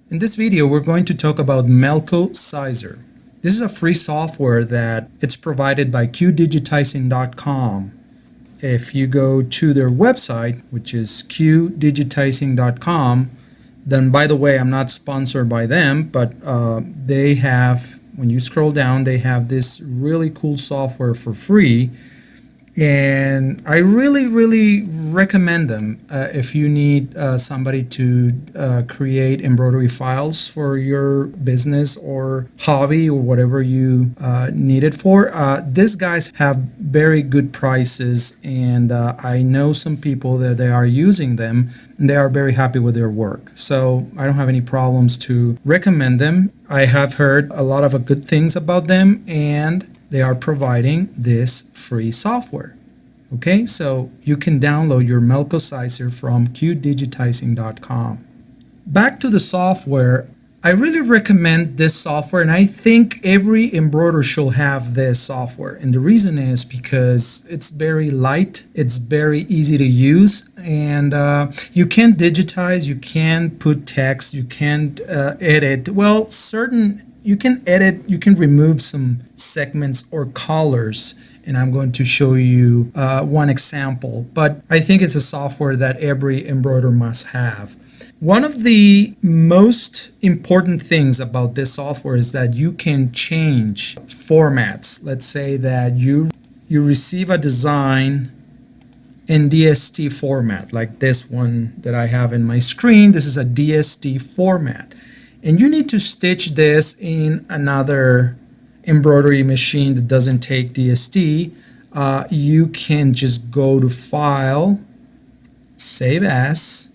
In this video, we're going to talk about Melco Sizer. This is a free software that it's provided by qdigitizing.com. If you go to their website, which is qdigitizing.com, then by the way, I'm not sponsored by them, but they have, when you scroll down, they have this really cool software for free. And I really recommend them if you need somebody to create embroidery files for your business or hobby or whatever you need it for. These guys have very good prices, and I know some people that they are using them and they are very happy with their work. So I don't have any problems to recommend them. I have heard a lot of good things about them, and they are providing this free software. Okay, so you can download your Melco Sizer from qdigitizing.com. Back to the software, I really recommend this software, and I think every embroiderer should have this software. And the reason is because it's very light, it's very easy to use, and you can digitize, you can put text, you can edit. Well, you can edit, you can remove some segments or colors, and I'm going to show you one example. But I think it's a software that every embroiderer must have. One of the most important things about this software is that you can change formats. Let's say that you receive a design in DST format, like this one that I have in my screen. This is a DST format. And you need to stitch this in another embroidery machine that doesn't take DST. You can just go to File, Save As,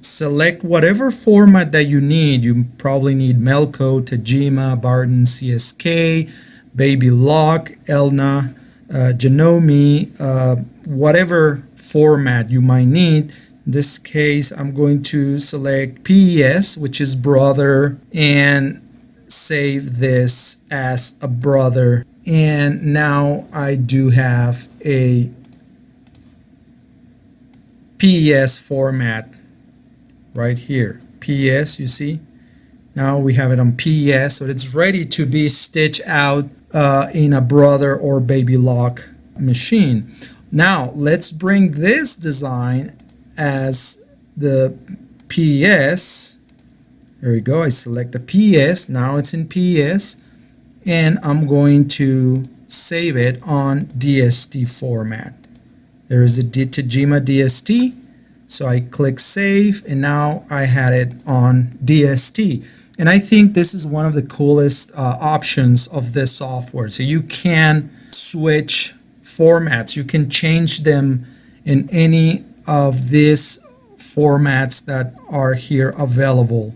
select whatever format that you need. You probably need Melco, Tajima, Barton, CSK, Baby Lock, Elna, Janome, whatever format you might need. In this case, I'm going to select PES, which is brother, and save this as a brother. And now I do have a PES format right here. PES, you see? Now we have it on PES, so it's ready to be stitched out in a brother or baby lock machine. Now let's bring this design as the PES. There we go. I select the PES. Now it's in PES, and I'm going to save it on DST format. There is a Tajima DST, so I click save, and now I had it on DST. And I think this is one of the coolest options of this software. So you can switch formats. You can change them in any of these formats that are here available.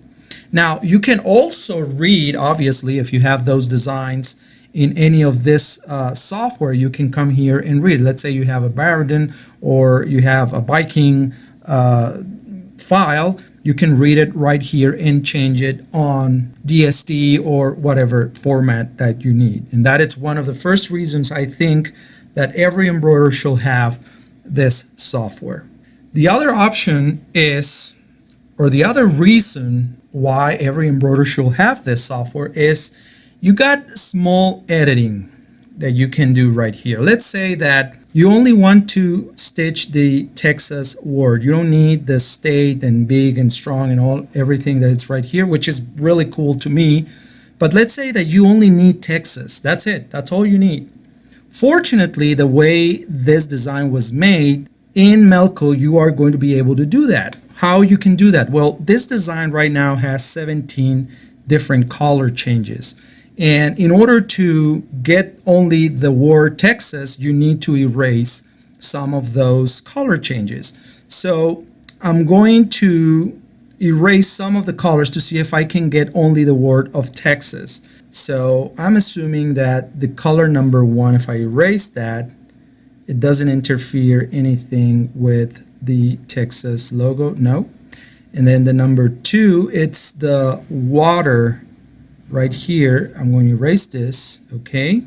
Now you can also read, obviously, if you have those designs in any of this software, you can come here and read. Let's say you have a Barden or you have a biking file, you can read it right here and change it on DST or whatever format that you need. And that is one of the first reasons I think that every embroiderer should have this software. The other option is, or the other reason why every embroiderer should have this software is you got small editing that you can do right here. Let's say that you only want to stitch the Texas word. You don't need the state and big and strong and everything that it's right here, which is really cool to me. But let's say that you only need Texas. That's it. That's all you need. Fortunately, the way this design was made, in Melco, you are going to be able to do that. How you can do that? Well, this design right now has 17 different color changes. And in order to get only the word Texas, you need to erase some of those color changes. So I'm going to erase some of the colors to see if I can get only the word of Texas. So I'm assuming that the color number 1, if I erase that, it doesn't interfere anything with the Texas logo. No. And then the number 2, it's the water right here. I'm going to erase this. Okay.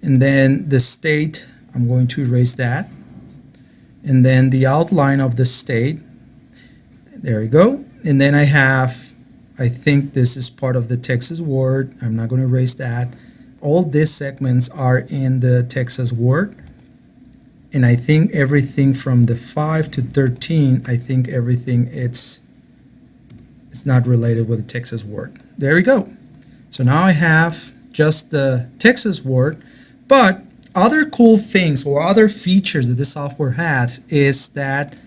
And then the state, I'm going to erase that. And then the outline of the state, there we go. And then I think this is part of the Texas Word. I'm not going to erase that. All these segments are in the Texas Word. And I think everything from the 5 to 13, I think everything it's not related with the Texas Word. There we go. So now I have just the Texas Word, but other cool things or other features that this software has is that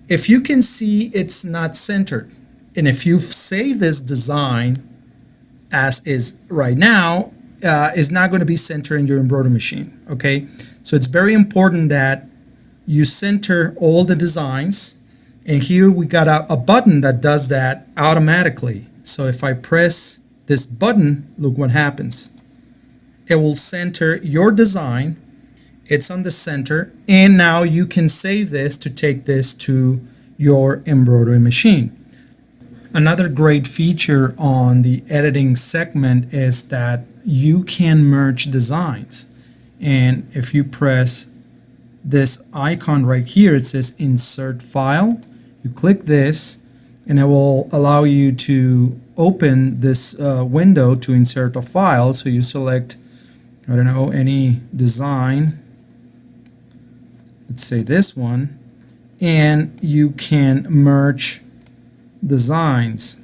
if you can see it's not centered, and if you save this design as is right now, it's not going to be centered in your embroidery machine, okay? So it's very important that you center all the designs, and here we got a button that does that automatically. So if I press this button, look what happens. It will center your design. It's on the center, and now you can save this to take this to your embroidery machine. Another great feature on the editing segment is that you can merge designs. And if you press this icon right here, it says insert file. You click this and it will allow you to open this window to insert a file. So you select, I don't know, any design, let's say this one, and you can merge designs.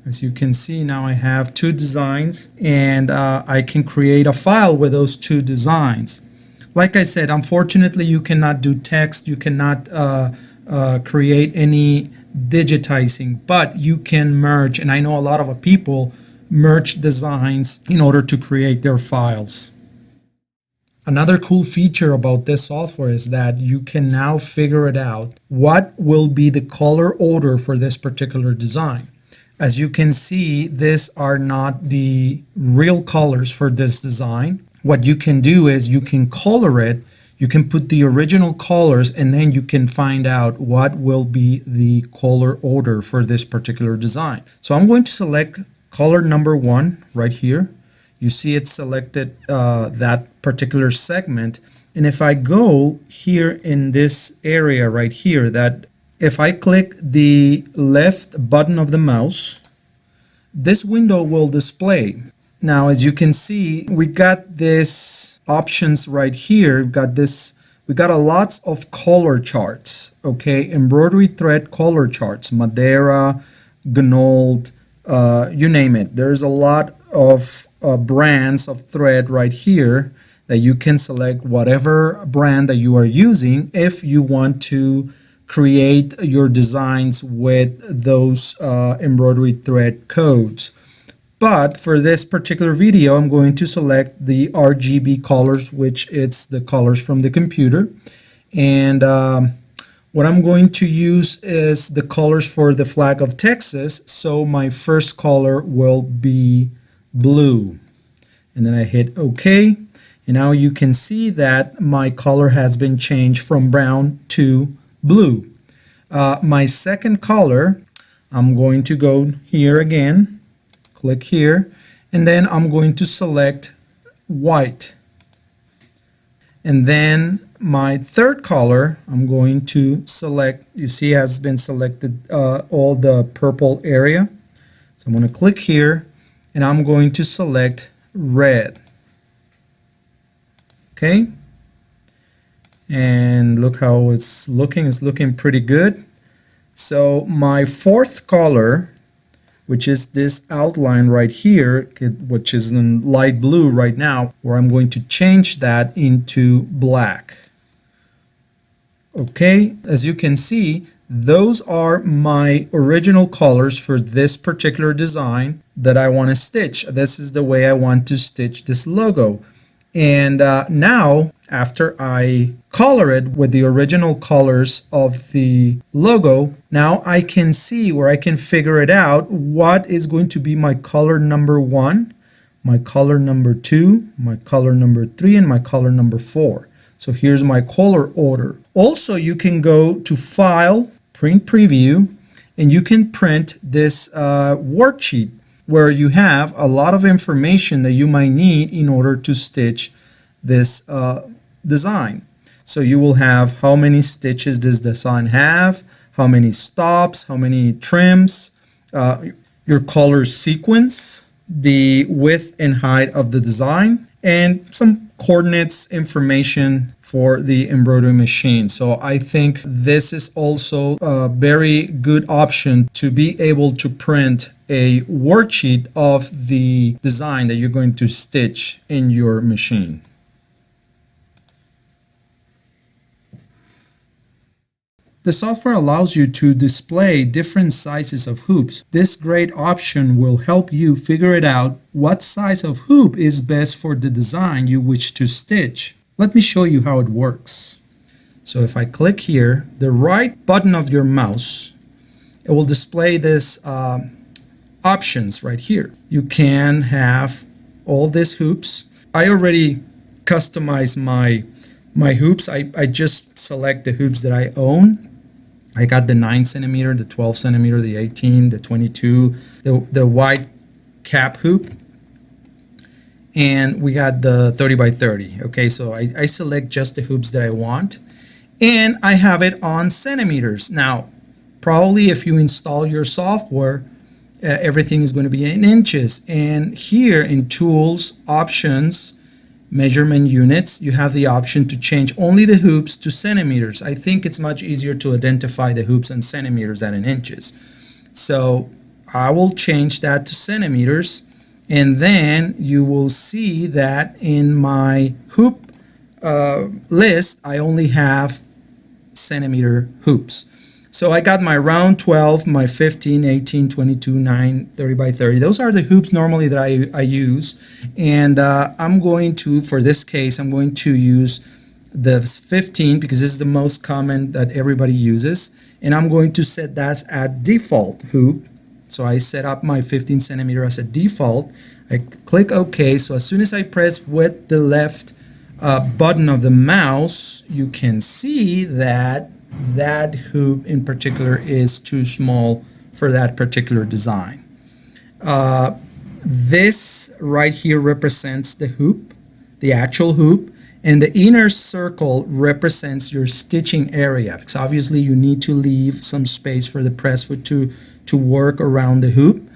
As you can see, now I have two designs, and I can create a file with those two designs. Like I said, unfortunately you cannot do text, you cannot create any digitizing, but you can merge, and I know a lot of people merge designs in order to create their files. Another cool feature about this software is that you can now figure it out what will be the color order for this particular design. As you can see, these are not the real colors for this design. What you can do is you can color it, you can put the original colors, and then you can find out what will be the color order for this particular design. So I'm going to select color number 1 right here. You see it selected that particular segment. And if I go here in this area right here, that if I click the left button of the mouse, this window will display. Now, as you can see, we got this options right here. We got a lots of color charts, okay? Embroidery thread color charts, Madeira, Gnold, you name it. There's a lot of brands of thread right here that you can select whatever brand that you are using if you want to create your designs with those embroidery thread codes. But for this particular video, I'm going to select the RGB colors, which it's the colors from the computer. And what I'm going to use is the colors for the flag of Texas. So my first color will be blue. And then I hit OK. And now you can see that my color has been changed from brown to blue. My second color, I'm going to go here again, click here, and then I'm going to select white. And then my third color, I'm going to select, you see has been selected all the purple area. So I'm going to click here and I'm going to select red. Okay. And look how it's looking pretty good. So my fourth color, which is this outline right here, which is in light blue right now, where I'm going to change that into black. Okay, as you can see, those are my original colors for this particular design that I want to stitch. This is the way I want to stitch this logo. And now, after I color it with the original colors of the logo, now I can see where I can figure it out what is going to be my color number 1, my color number 2, my color number 3, and my color number 4. So here's my color order. Also, you can go to File, Print Preview, and you can print this worksheet where you have a lot of information that you might need in order to stitch this design. So you will have how many stitches this design have, how many stops, how many trims, your color sequence, the width and height of the design, and some coordinates information for the embroidery machine. So I think this is also a very good option to be able to print a worksheet of the design that you're going to stitch in your machine. The software allows you to display different sizes of hoops. This great option will help you figure it out what size of hoop is best for the design you wish to stitch. Let me show you how it works. So if I click here, the right button of your mouse, it will display this options right here. You can have all these hoops. I already customized my hoops. I just select the hoops that I own. I got the 9 centimeter, the 12 centimeter, the 18, the 22, the wide cap hoop, and we got the 30 by 30. Okay, so I select just the hoops that I want, and I have it on centimeters. Now, probably if you install your software, everything is going to be in inches. And here in Tools, Options, Measurement Units, you have the option to change only the hoops to centimeters. I think it's much easier to identify the hoops in centimeters than in inches. So I will change that to centimeters, and then you will see that in my hoop list, I only have centimeter hoops. So I got my round 12, my 15, 18, 22, 9, 30 by 30. Those are the hoops normally that I use. And I'm going to, for this case, I'm going to use the 15 because this is the most common that everybody uses. And I'm going to set that at default hoop. So I set up my 15 centimeter as a default. I click OK. So as soon as I press with the left button of the mouse, you can see that that hoop in particular is too small for that particular design. This right here represents the hoop, the actual hoop, and the inner circle represents your stitching area, because obviously you need to leave some space for the press foot to work around the hoop.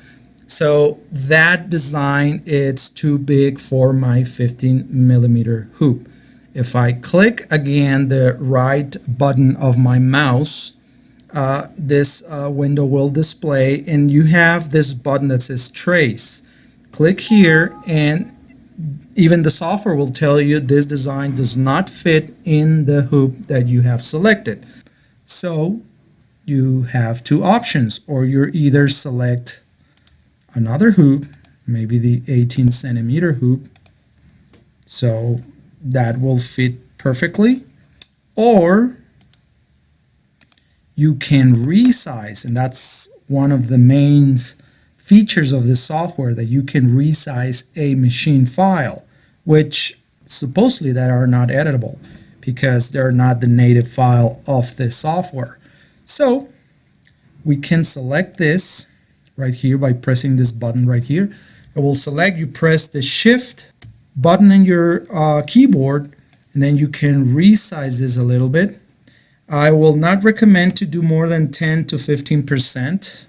So that design is too big for my 15 millimeter hoop. If I click again the right button of my mouse, this window will display, and you have this button that says Trace. Click here, and even the software will tell you this design does not fit in the hoop that you have selected. So you have two options, or you either select another hoop, maybe the 18 centimeter hoop, so that will fit perfectly, or you can resize, and that's one of the main features of this software, that you can resize a machine file, which supposedly that are not editable because they're not the native file of this software. So we can select this right here by pressing this button right here. It will select, you press the shift button in your keyboard, and then you can resize this a little bit. I will not recommend to do more than 10 to 15%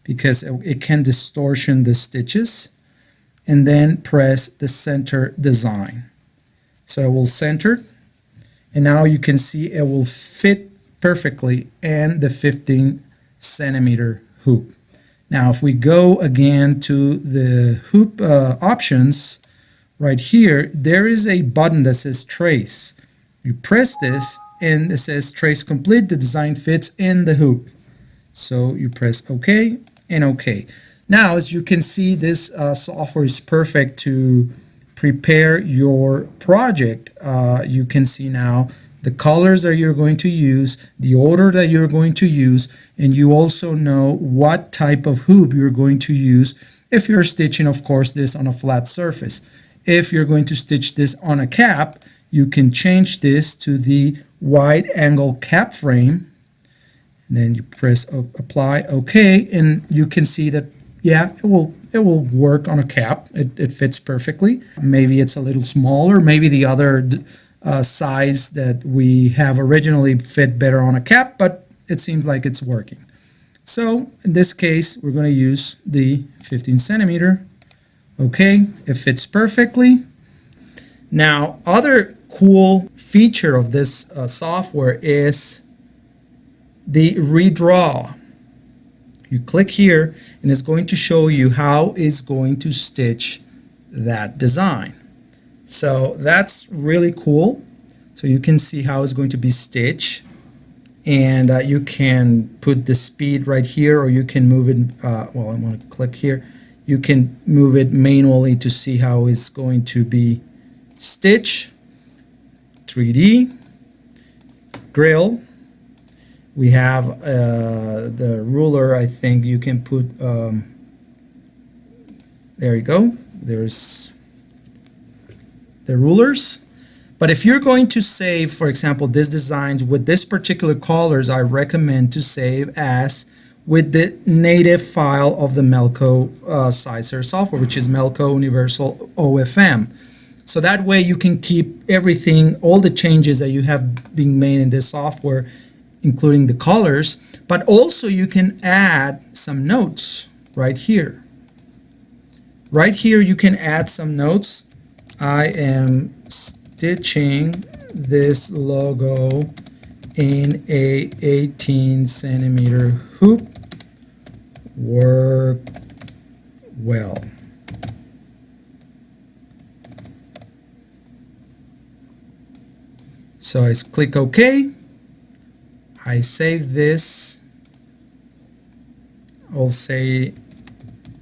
because it can distortion the stitches. And then press the center design. So it will center, and now you can see it will fit perfectly in the 15 centimeter hoop. Now if we go again to the hoop options, right here, there is a button that says Trace. You press this, and it says Trace complete. The design fits in the hoop. So you press OK and OK. Now, as you can see, this software is perfect to prepare your project. You can see now the colors that you're going to use, the order that you're going to use, and you also know what type of hoop you're going to use if you're stitching, of course, this on a flat surface. If you're going to stitch this on a cap, you can change this to the wide angle cap frame. And then you press apply OK, and you can see that, yeah, it will work on a cap. It fits perfectly. Maybe it's a little smaller. Maybe the other size that we have originally fit better on a cap, but it seems like it's working. So in this case, we're going to use the 15 centimeter. Okay, it fits perfectly. Now, other cool feature of this software is the redraw. You click here and it's going to show you how it's going to stitch that design. So that's really cool. So you can see how it's going to be stitched, and you can put the speed right here, or you can move it, well, I want to click here. You can move it manually to see how it's going to be stitched. 3D, grill. We have the ruler. I think you can put, there you go. There's the rulers. But if you're going to save, for example, these designs with this particular colors, I recommend to save as with the native file of the Melco Sizer software, which is Melco Universal OFM. So that way you can keep everything, all the changes that you have been made in this software, including the colors, but also you can add some notes right here. Right here you can add some notes. I am stitching this logo in a 18 centimeter hoop. Work well. So I click OK. I save this. I'll say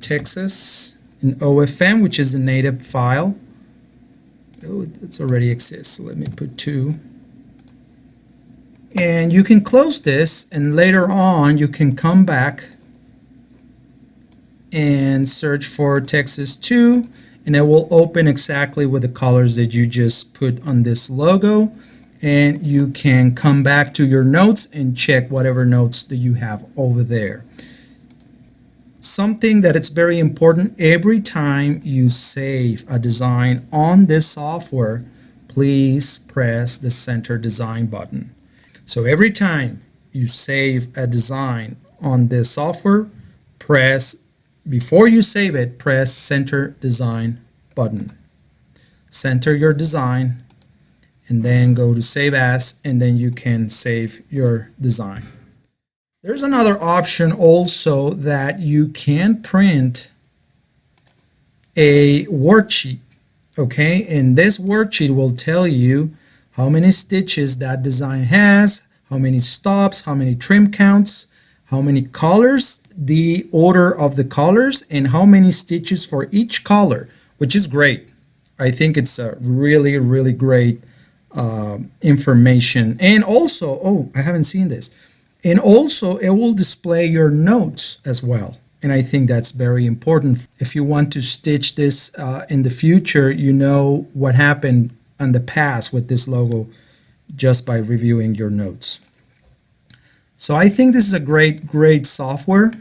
Texas in OFM, which is the native file. Oh, it already exists. So let me put 2. And you can close this, and later on you can come back and search for Texas 2, and it will open exactly with the colors that you just put on this logo. And you can come back to your notes and check whatever notes that you have over there. Something that it's very important, every time you save a design on this software, please press the center design button. So every time you save a design on this software, before you save it, press center design button. Center your design, and then go to save as, and then you can save your design. There's another option also that you can print a worksheet, okay? And this worksheet will tell you how many stitches that design has, how many stops, how many trim counts, how many colors, the order of the colors, and how many stitches for each color, which is great. I think it's a really, really great information. And also, oh, I haven't seen this. And also, it will display your notes as well. And I think that's very important. If you want to stitch this in the future, you know what happened in the past with this logo just by reviewing your notes. So I think this is a great, great software.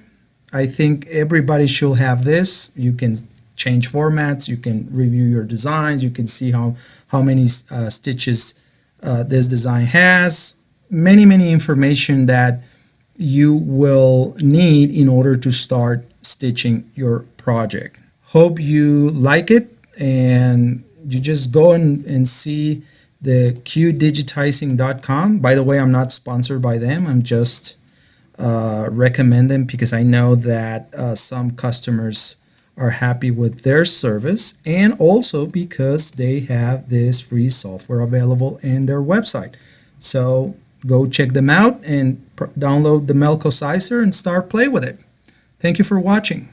I think everybody should have this. You can change formats, you can review your designs, you can see how many stitches this design has. Many information that you will need in order to start stitching your project. Hope you like it, and you just go and see the qdigitizing.com. By the way, I'm not sponsored by them. I'm just recommend them because I know that some customers are happy with their service, and also because they have this free software available in their website. So go check them out and download the Melco Sizer and start play with it. Thank you for watching.